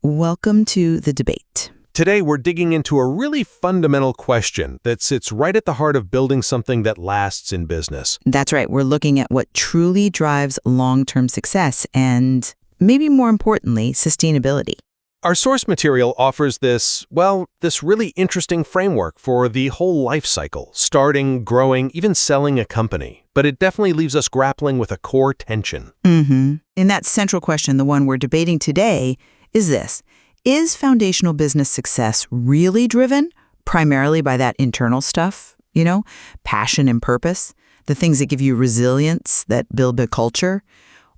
Welcome to the debate. Today, we're digging into a really fundamental question that sits right at the heart of building something that lasts in business. That's right, we're looking at what truly drives long-term success and, maybe more importantly, sustainability. Our source material offers this really interesting framework for the whole life cycle, starting, growing, even selling a company. But it definitely leaves us grappling with a core tension. And that central question, the one we're debating today, is this. Is foundational business success really driven primarily by that internal stuff, passion and purpose, the things that give you resilience, that build a culture?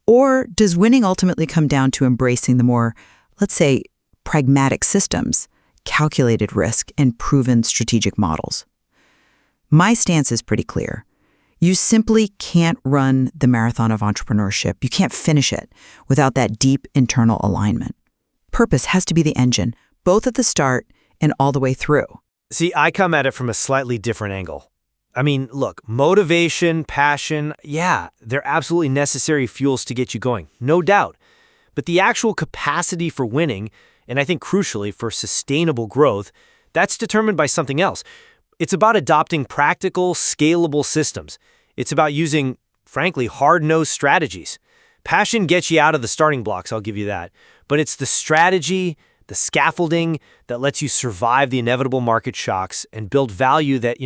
Or does winning ultimately come down to embracing the more, let's say, pragmatic systems, calculated risk, and proven strategic models? My stance is pretty clear. You simply can't run the marathon of entrepreneurship. You can't finish it without that deep internal alignment. Purpose has to be the engine, both at the start and all the way through. See, I come at it from a slightly different angle. I mean, look, motivation, passion, they're absolutely necessary fuels to get you going, no doubt. But the actual capacity for winning, and I think crucially for sustainable growth, that's determined by something else. It's about adopting practical, scalable systems. It's about using, frankly, hard-nosed strategies. Passion gets you out of the starting blocks, I'll give you that. But it's the strategy, the scaffolding that lets you survive the inevitable market shocks and build value that,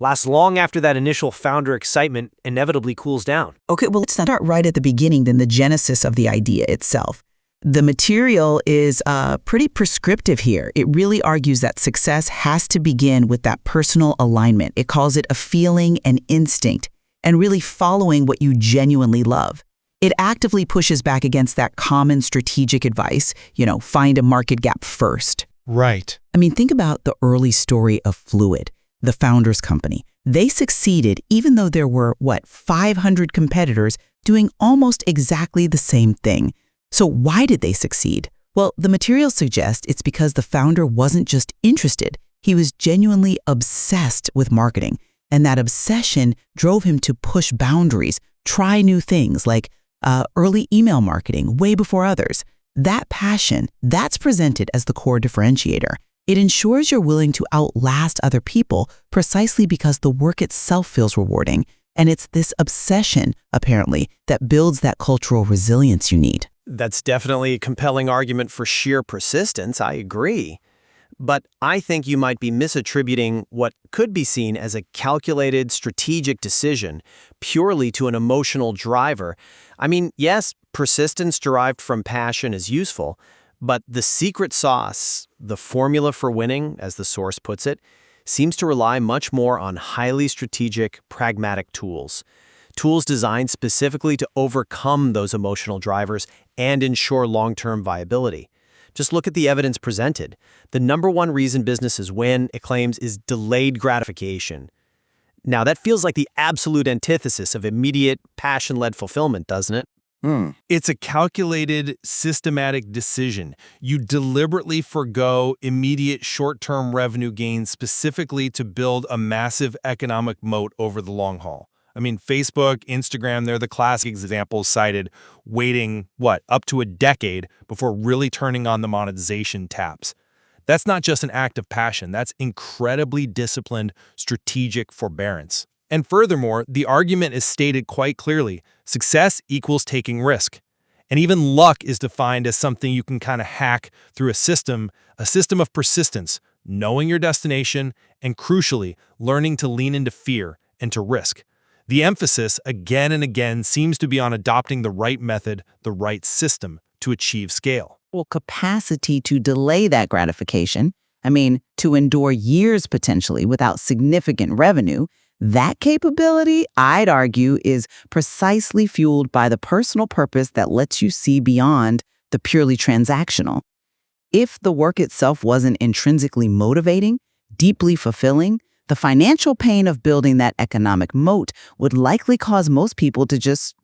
lasts long after that initial founder excitement inevitably cools down. Okay, well, let's start right at the beginning, then the genesis of the idea itself. The material is pretty prescriptive here. It really argues that success has to begin with that personal alignment. It calls it a feeling and instinct, and really following what you genuinely love. It actively pushes back against that common strategic advice, find a market gap first. Right. I mean, think about the early story of Fluid, the founder's company. They succeeded even though there were, 500 competitors doing almost exactly the same thing. So why did they succeed? Well, the material suggests it's because the founder wasn't just interested. He was genuinely obsessed with marketing. And that obsession drove him to push boundaries, try new things like early email marketing way before others. That passion, that's presented as the core differentiator. It ensures you're willing to outlast other people precisely because the work itself feels rewarding. And it's this obsession, apparently, that builds that cultural resilience you need. That's definitely a compelling argument for sheer persistence, I agree. But I think you might be misattributing what could be seen as a calculated, strategic decision purely to an emotional driver. I mean, yes, persistence derived from passion is useful, but the secret sauce, the formula for winning, as the source puts it, seems to rely much more on highly strategic, pragmatic tools. Tools designed specifically to overcome those emotional drivers and ensure long-term viability. Just look at the evidence presented. The number one reason businesses win, it claims, is delayed gratification. Now, that feels like the absolute antithesis of immediate, passion-led fulfillment, doesn't it? It's a calculated, systematic decision. You deliberately forgo immediate short-term revenue gains specifically to build a massive economic moat over the long haul. I mean, Facebook, Instagram, they're the classic examples cited, waiting, up to a decade before really turning on the monetization taps. That's not just an act of passion. That's incredibly disciplined, strategic forbearance. And furthermore, the argument is stated quite clearly. Success equals taking risk. And even luck is defined as something you can kind of hack through a system of persistence, knowing your destination, and crucially, learning to lean into fear and to risk. The emphasis, again and again, seems to be on adopting the right method, the right system to achieve scale. Well, capacity to delay that gratification, to endure years potentially without significant revenue, that capability, I'd argue, is precisely fueled by the personal purpose that lets you see beyond the purely transactional. If the work itself wasn't intrinsically motivating, deeply fulfilling, the financial pain of building that economic moat would likely cause most people to just,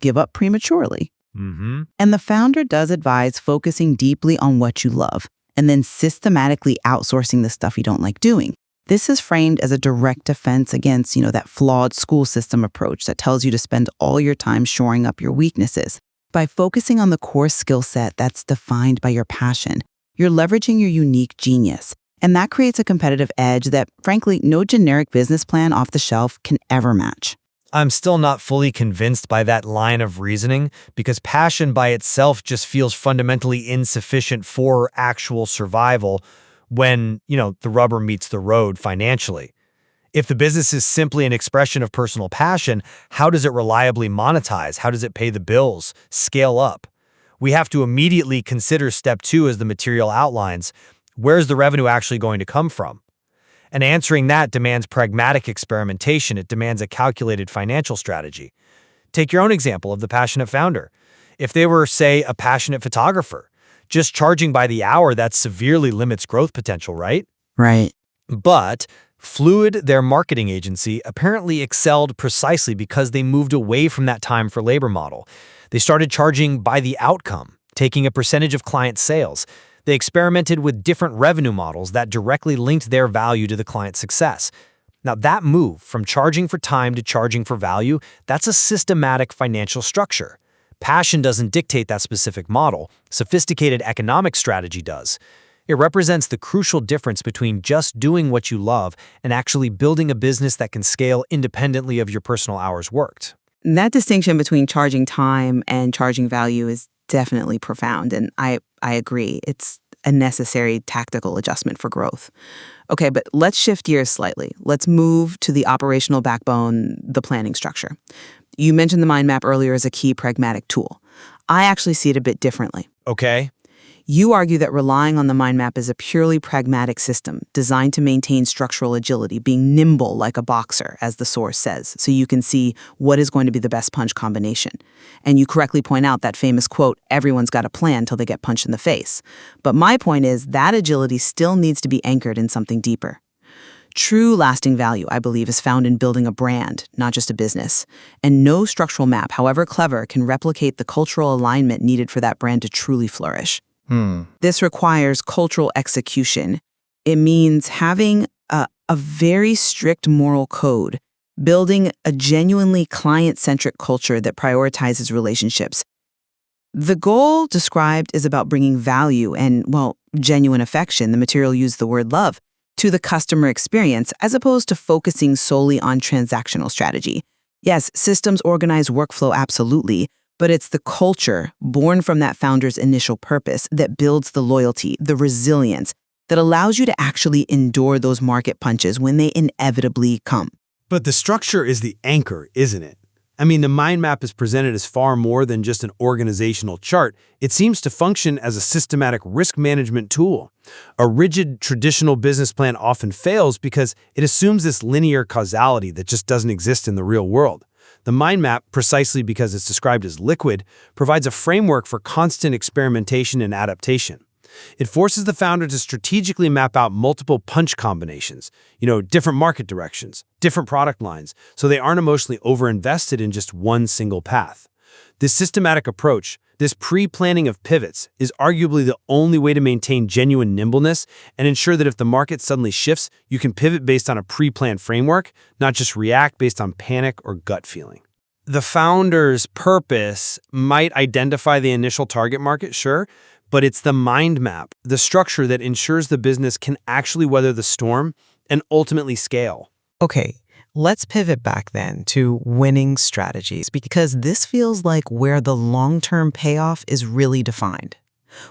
give up prematurely. And the founder does advise focusing deeply on what you love and then systematically outsourcing the stuff you don't like doing. This is framed as a direct defense against, that flawed school system approach that tells you to spend all your time shoring up your weaknesses. By focusing on the core skill set that's defined by your passion, you're leveraging your unique genius. And that creates a competitive edge that, frankly, no generic business plan off the shelf can ever match. I'm still not fully convinced by that line of reasoning because passion by itself just feels fundamentally insufficient for actual survival when, the rubber meets the road financially. If the business is simply an expression of personal passion, how does it reliably monetize? How does it pay the bills, scale up? We have to immediately consider step 2 as the material outlines. Where's the revenue actually going to come from? And answering that demands pragmatic experimentation. It demands a calculated financial strategy. Take your own example of the passionate founder. If they were, say, a passionate photographer, just charging by the hour, that severely limits growth potential, right? Right. But Fluid, their marketing agency, apparently excelled precisely because they moved away from that time for labor model. They started charging by the outcome, taking a percentage of client sales. They experimented with different revenue models that directly linked their value to the client's success. Now, that move from charging for time to charging for value, that's a systematic financial structure. Passion doesn't dictate that specific model. Sophisticated economic strategy does. It represents the crucial difference between just doing what you love and actually building a business that can scale independently of your personal hours worked. That distinction between charging time and charging value is definitely profound, and I agree. It's a necessary tactical adjustment for growth. Okay, but let's shift gears slightly. Let's move to the operational backbone, the planning structure. You mentioned the mind map earlier as a key pragmatic tool. I actually see it a bit differently. Okay. You argue that relying on the mind map is a purely pragmatic system designed to maintain structural agility, being nimble like a boxer, as the source says, so you can see what is going to be the best punch combination. And you correctly point out that famous quote, "Everyone's got a plan till they get punched in the face." But my point is that agility still needs to be anchored in something deeper. True lasting value, I believe, is found in building a brand, not just a business. And no structural map, however clever, can replicate the cultural alignment needed for that brand to truly flourish. This requires cultural execution. It means having a very strict moral code, building a genuinely client-centric culture that prioritizes relationships. The goal described is about bringing value and, genuine affection, the material used the word love, to the customer experience, as opposed to focusing solely on transactional strategy. Yes, systems organize workflow absolutely, but it's the culture born from that founder's initial purpose that builds the loyalty, the resilience, that allows you to actually endure those market punches when they inevitably come. But the structure is the anchor, isn't it? I mean, the mind map is presented as far more than just an organizational chart. It seems to function as a systematic risk management tool. A rigid, traditional business plan often fails because it assumes this linear causality that just doesn't exist in the real world. The mind map, precisely because it's described as liquid, provides a framework for constant experimentation and adaptation. It forces the founder to strategically map out multiple punch combinations, different market directions, different product lines, so they aren't emotionally overinvested in just one single path. This systematic approach, this pre-planning of pivots, is arguably the only way to maintain genuine nimbleness and ensure that if the market suddenly shifts, you can pivot based on a pre-planned framework, not just react based on panic or gut feeling. The founder's purpose might identify the initial target market, sure, but it's the mind map, the structure that ensures the business can actually weather the storm and ultimately scale. Okay, let's pivot back then to winning strategies, because this feels like where the long-term payoff is really defined.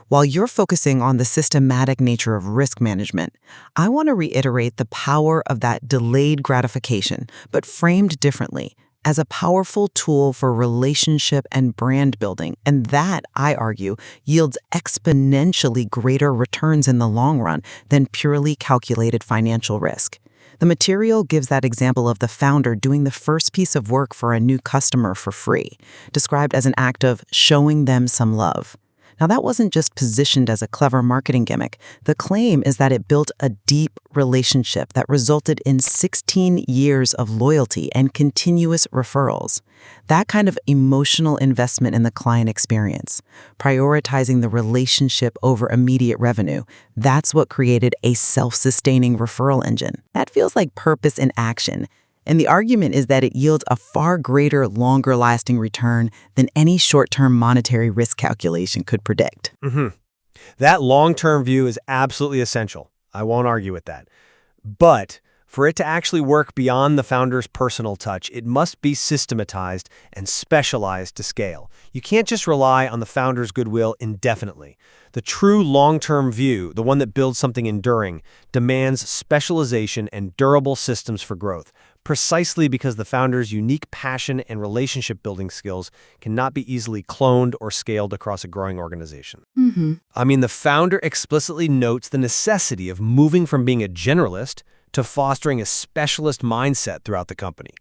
While you're focusing on the systematic nature of risk management, I want to reiterate the power of that delayed gratification, but framed differently, as a powerful tool for relationship and brand building, and that, I argue, yields exponentially greater returns in the long run than purely calculated financial risk. The material gives that example of the founder doing the first piece of work for a new customer for free, described as an act of showing them some love. Now, that wasn't just positioned as a clever marketing gimmick. The claim is that it built a deep relationship that resulted in 16 years of loyalty and continuous referrals. That kind of emotional investment in the client experience, prioritizing the relationship over immediate revenue, that's what created a self-sustaining referral engine. That feels like purpose in action. And the argument is that it yields a far greater, longer-lasting return than any short-term monetary risk calculation could predict. That long-term view is absolutely essential. I won't argue with that. But for it to actually work beyond the founder's personal touch, it must be systematized and specialized to scale. You can't just rely on the founder's goodwill indefinitely. The true long-term view, the one that builds something enduring, demands specialization and durable systems for growth, precisely because the founder's unique passion and relationship-building skills cannot be easily cloned or scaled across a growing organization. The founder explicitly notes the necessity of moving from being a generalist to fostering a specialist mindset throughout the company,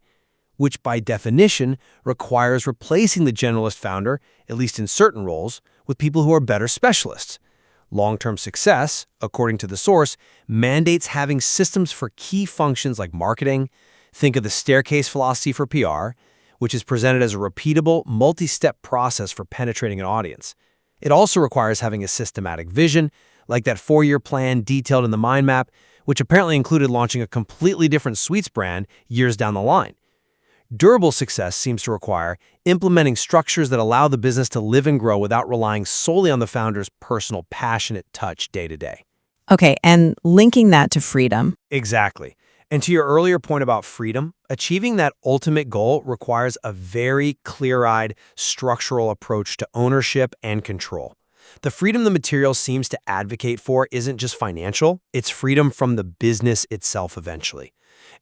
which by definition requires replacing the generalist founder, at least in certain roles, with people who are better specialists. Long-term success, according to the source, mandates having systems for key functions like marketing. Think of the staircase philosophy for PR, which is presented as a repeatable, multi-step process for penetrating an audience. It also requires having a systematic vision, like that 4-year plan detailed in the mind map, which apparently included launching a completely different sweets brand years down the line. Durable success seems to require implementing structures that allow the business to live and grow without relying solely on the founder's personal, passionate touch day to day. Okay, and linking that to freedom. Exactly. And to your earlier point about freedom, achieving that ultimate goal requires a very clear-eyed, structural approach to ownership and control. The freedom the material seems to advocate for isn't just financial, it's freedom from the business itself eventually.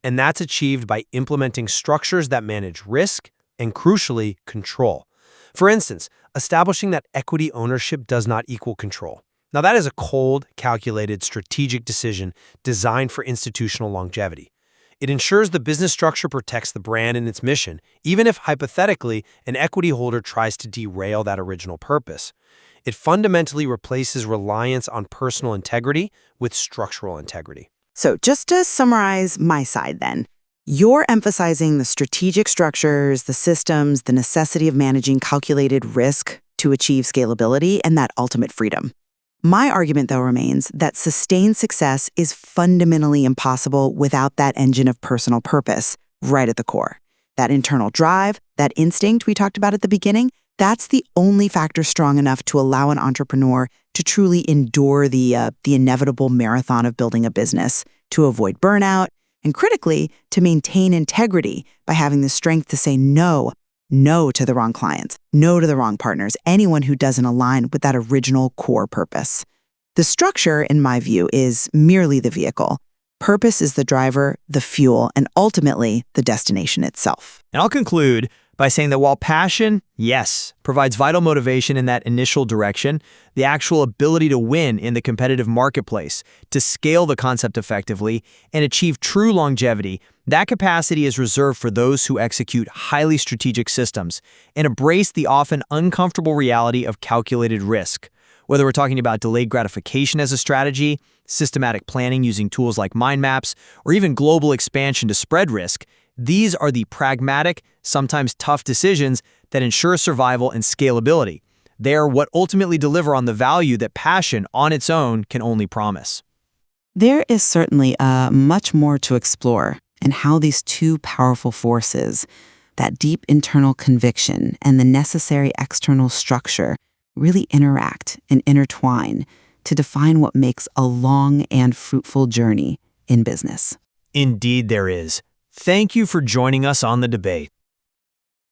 And that's achieved by implementing structures that manage risk and, crucially, control. For instance, establishing that equity ownership does not equal control. Now, that is a cold, calculated, strategic decision designed for institutional longevity. It ensures the business structure protects the brand and its mission, even if, hypothetically, an equity holder tries to derail that original purpose. It fundamentally replaces reliance on personal integrity with structural integrity. So just to summarize my side then, you're emphasizing the strategic structures, the systems, the necessity of managing calculated risk to achieve scalability and that ultimate freedom. My argument, though, remains that sustained success is fundamentally impossible without that engine of personal purpose right at the core. That internal drive, that instinct we talked about at the beginning, that's the only factor strong enough to allow an entrepreneur to truly endure the inevitable marathon of building a business, to avoid burnout, and critically, to maintain integrity by having the strength to say no to the wrong clients, no to the wrong partners, anyone who doesn't align with that original core purpose. The structure, in my view, is merely the vehicle. Purpose is the driver, the fuel, and ultimately the destination itself. And I'll conclude by saying that while passion, yes, provides vital motivation in that initial direction, the actual ability to win in the competitive marketplace, to scale the concept effectively, and achieve true longevity, that capacity is reserved for those who execute highly strategic systems and embrace the often uncomfortable reality of calculated risk. Whether we're talking about delayed gratification as a strategy, systematic planning using tools like mind maps, or even global expansion to spread risk, these are the pragmatic, sometimes tough decisions that ensure survival and scalability. They are what ultimately deliver on the value that passion on its own can only promise. There is certainly much more to explore in how these two powerful forces, that deep internal conviction and the necessary external structure, really interact and intertwine to define what makes a long and fruitful journey in business. Indeed there is. Thank you for joining us on the debate.